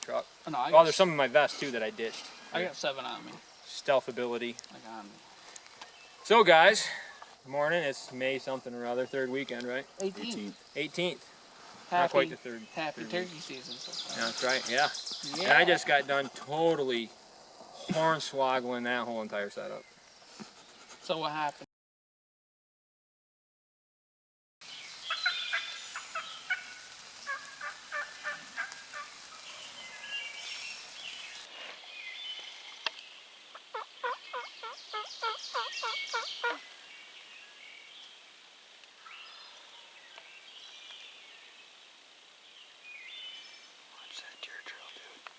truck. Oh, no, Oh, there's some in my vest too that I ditched. I got 7 on me. Stealth ability. Like on me. So guys, good morning. It's May something or other, third weekend, right? 18th. 18th. Happy, Not quite the third. Happy third turkey week. season so far. Yeah, that's right, yeah. Yeah. And I just got done totally hornswoggling that whole entire setup. So what happened? Watch that deer trail, dude.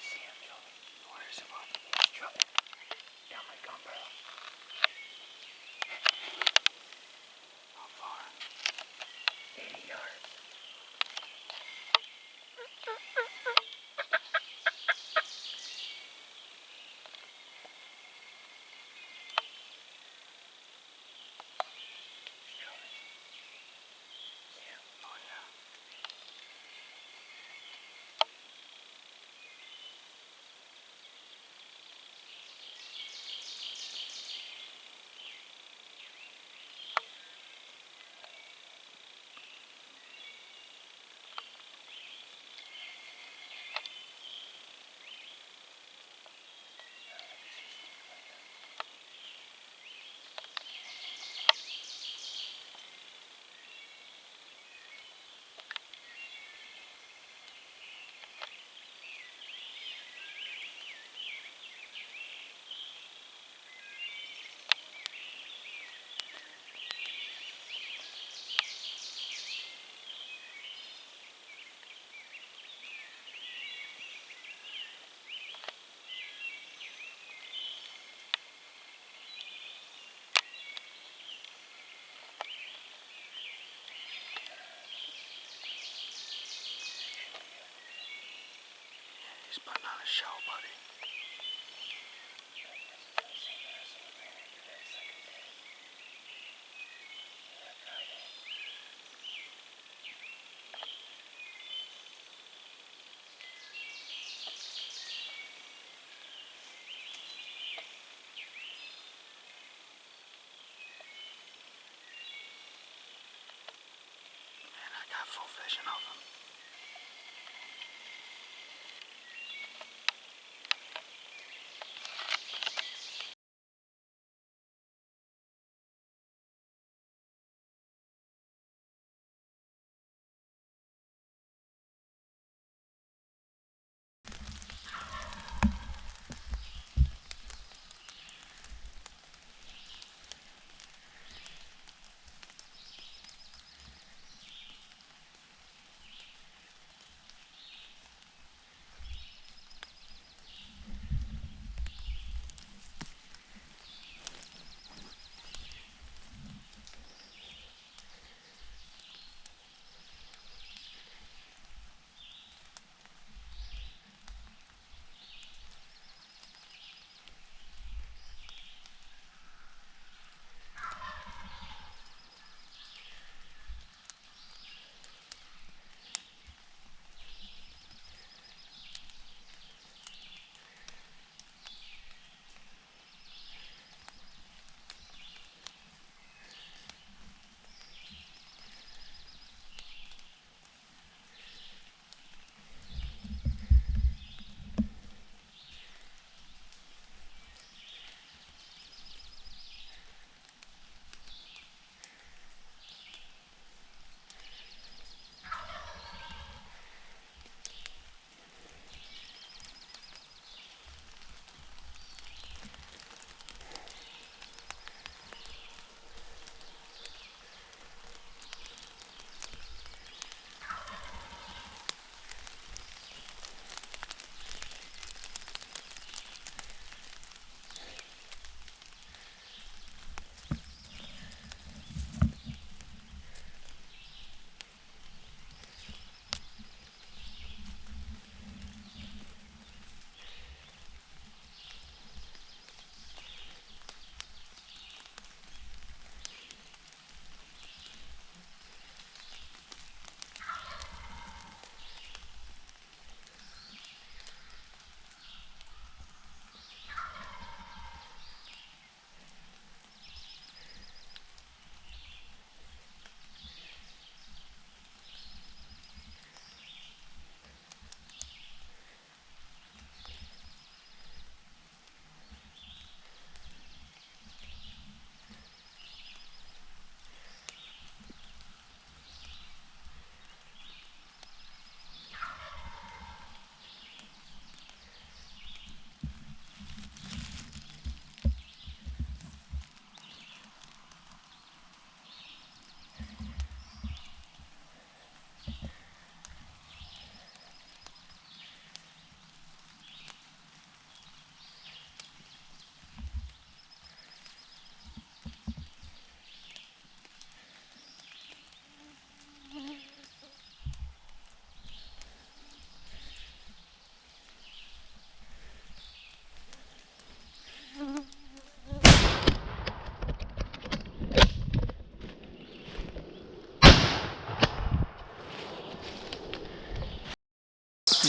Where's him on? He's jumping down my gun barrel. How far? 80 yards. Oh yeah. He's putting on a show, buddy. Man, I got full vision of him.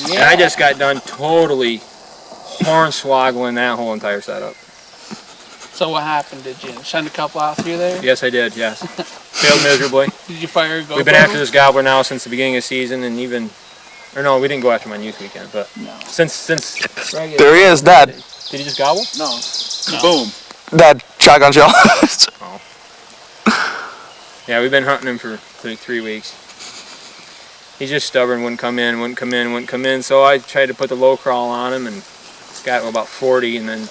And I just got done totally hornswoggling that whole entire setup. So what happened? Did you send a couple out through there? Yes, I did, yes. Failed miserably. Did you fire a GoPro? We've been after this gobbler now since the beginning of the season, and even, or no, we didn't go after him on youth weekend, but No. since There he is, Dad. Did he just gobble? No. Boom. Dad, shotgun shell. Yeah, we've been hunting him for like 3 weeks. He's just stubborn, wouldn't come in. So I tried to put the low crawl on him, and it's got about 40, and then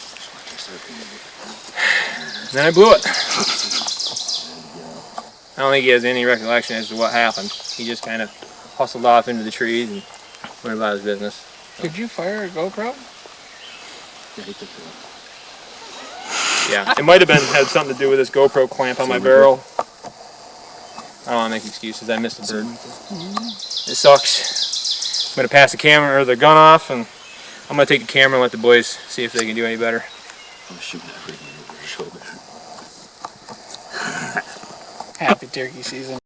I blew it. I don't think he has any recollection as to what happened. He just kind of hustled off into the trees and went about his business. Did you fire a GoPro? Yeah, it might have had something to do with this GoPro clamp on my barrel. I don't want to make excuses. I missed a bird. It sucks. I'm gonna pass the camera or the gun off, and I'm gonna take the camera and let the boys see if they can do any better. I'm shooting that freaking over your shoulder. Happy turkey season.